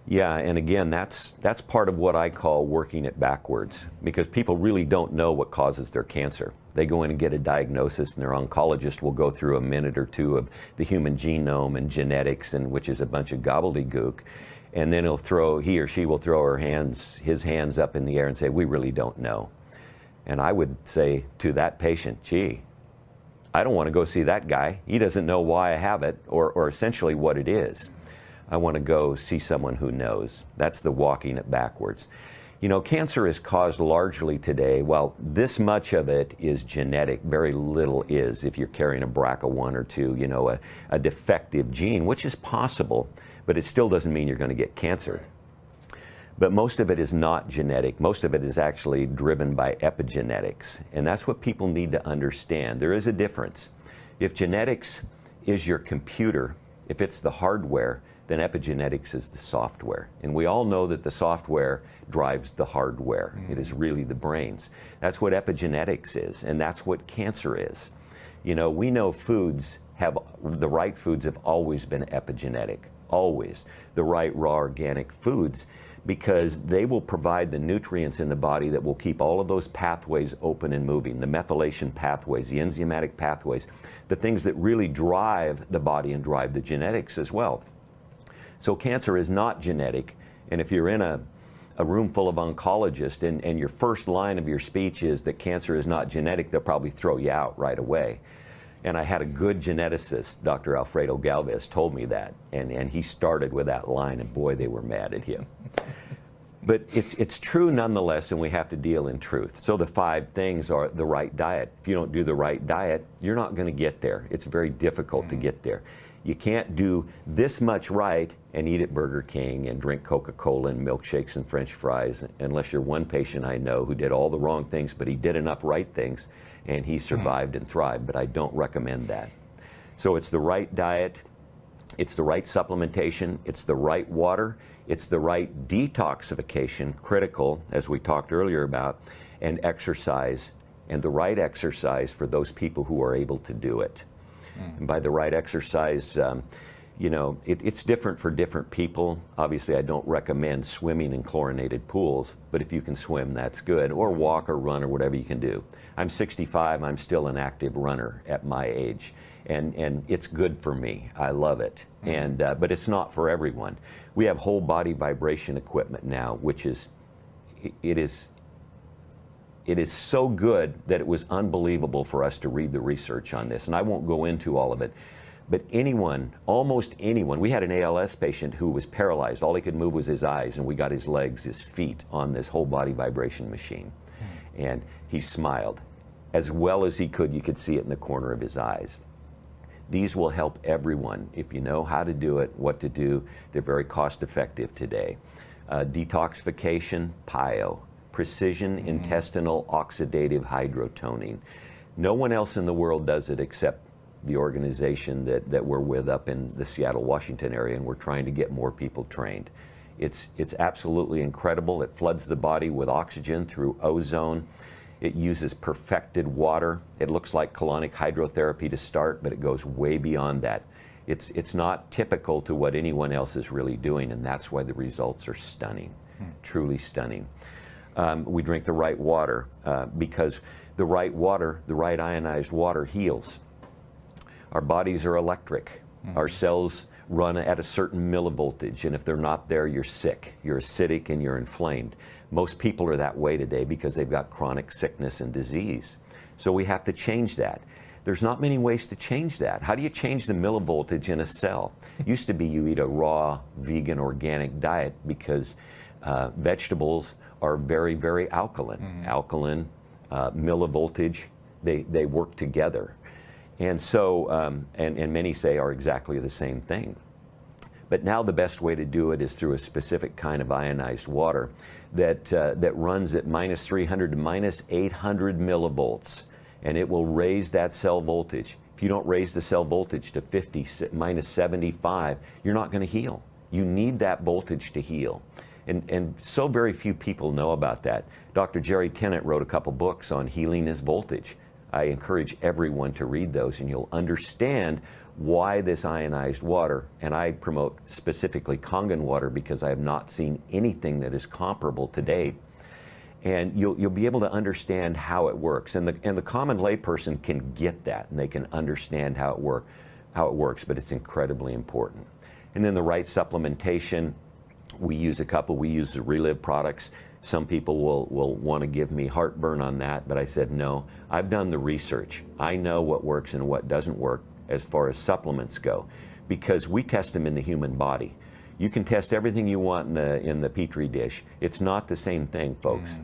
Yeah, and again, that's part of what I call working it backwards, because people really don't know what causes their cancer. They go in and get a diagnosis, and their oncologist will go through a minute or two of the human genome and genetics, and which is a bunch of gobbledygook, and then he or she will throw his hands up in the air and say, "We really don't know." And I would say to that patient, "Gee, I don't want to go see that guy. He doesn't know why I have it, or essentially what it is. I want to go see someone who knows." That's the walking it backwards. You know, cancer is caused largely today, well, this much of it is genetic, very little is. If you're carrying a BRCA1 or 2, you know, a defective gene, which is possible, but it still doesn't mean you're going to get cancer. But most of it is not genetic. Most of it is actually driven by epigenetics. And that's what people need to understand. There is a difference. If genetics is your computer, if it's the hardware, then epigenetics is the software. And we all know that the software drives the hardware. It is really the brains. That's what epigenetics is, and that's what cancer is. You know, we know the right foods have always been epigenetic, always. The right raw organic foods, because they will provide the nutrients in the body that will keep all of those pathways open and moving, the methylation pathways, the enzymatic pathways, the things that really drive the body and drive the genetics as well. So cancer is not genetic, and if you're in a room full of oncologists and your first line of your speech is that cancer is not genetic, they'll probably throw you out right away. And I had a good geneticist, Dr. Alfredo Galvez, told me that, and he started with that line, and boy, they were mad at him. But it's true nonetheless, and we have to deal in truth. So the 5 things are the right diet. If you don't do the right diet, you're not going to get there. It's very difficult to get there. You can't do this much right and eat at Burger King and drink Coca-Cola and milkshakes and French fries, unless you're one patient I know who did all the wrong things, but he did enough right things and he survived and thrived. But I don't recommend that. So it's the right diet, it's the right supplementation, it's the right water, it's the right detoxification, critical, as we talked earlier about, and exercise, and the right exercise for those people who are able to do it. And by the right exercise, you know, it's different for different people. Obviously, I don't recommend swimming in chlorinated pools, but if you can swim, that's good, or walk or run or whatever you can do. I'm 65, I'm still an active runner at my age, and it's good for me. I love it, but it's not for everyone. We have whole body vibration equipment now, which is, it is so good that it was unbelievable for us to read the research on this, and I won't go into all of it. But anyone, almost anyone, we had an ALS patient who was paralyzed. All he could move was his eyes, and we got his legs, his feet on this whole body vibration machine. And he smiled. As well as he could, you could see it in the corner of his eyes. These will help everyone if you know how to do it, what to do. They're very cost effective today. Detoxification, PIO. Precision intestinal oxidative hydrotoning. No one else in the world does it except the organization that we're with up in the Seattle, Washington area, and we're trying to get more people trained. It's absolutely incredible. It floods the body with oxygen through ozone. It uses perfected water. It looks like colonic hydrotherapy to start, but it goes way beyond that. It's not typical to what anyone else is really doing, and that's why the results are stunning, truly stunning. We drink the right water because the right water, the right ionized water heals. Our bodies are electric. Our cells run at a certain millivoltage, and if they're not there, you're sick. You're acidic and you're inflamed. Most people are that way today because they've got chronic sickness and disease. So we have to change that. There's not many ways to change that. How do you change the millivoltage in a cell? Used to be you eat a raw, vegan, organic diet because vegetables are very, very alkaline. Alkaline, millivoltage, they work together. And so, and many say are exactly the same thing. But now the best way to do it is through a specific kind of ionized water that runs at -300 to -800 millivolts, and it will raise that cell voltage. If you don't raise the cell voltage to 50, -75, you're not going to heal. You need that voltage to heal. And so very few people know about that. Dr. Jerry Tennant wrote a couple books on healing is voltage. I encourage everyone to read those, and you'll understand why this ionized water, and I promote specifically Kangen water because I have not seen anything that is comparable to date. And you'll be able to understand how it works. And the common layperson can get that, and they can understand how it works, but it's incredibly important. And then the right supplementation, we use a couple. We use the Relive products. Some people will want to give me heartburn on that, but I said no. I've done the research. I know what works and what doesn't work as far as supplements go, because we test them in the human body. You can test everything you want in the Petri dish. It's not the same thing, folks.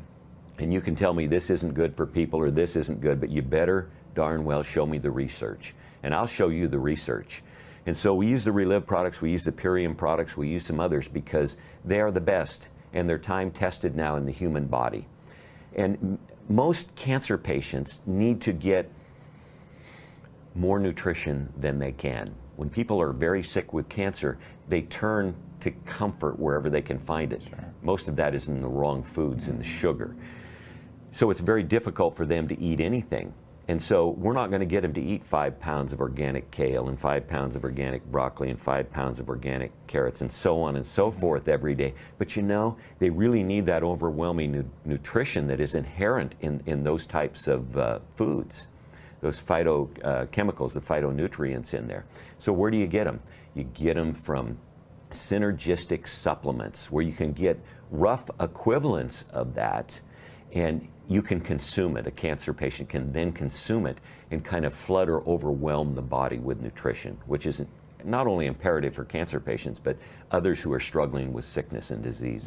And you can tell me this isn't good for people or this isn't good, but you better darn well show me the research. And I'll show you the research. And so we use the Relive products, we use the Purium products, we use some others because they are the best and they're time tested now in the human body. And most cancer patients need to get more nutrition than they can. When people are very sick with cancer, they turn to comfort wherever they can find it. Sure. Most of that is in the wrong foods and the sugar. So it's very difficult for them to eat anything. And so we're not going to get them to eat 5 pounds of organic kale and 5 pounds of organic broccoli and 5 pounds of organic carrots and so on and so forth every day. But you know, they really need that overwhelming nutrition that is inherent in those types of foods, those phytochemicals, the phytonutrients in there. So where do you get them? You get them from synergistic supplements where you can get rough equivalents of that and you can consume it. A cancer patient can then consume it and kind of flood or overwhelm the body with nutrition, which is not only imperative for cancer patients, but others who are struggling with sickness and disease.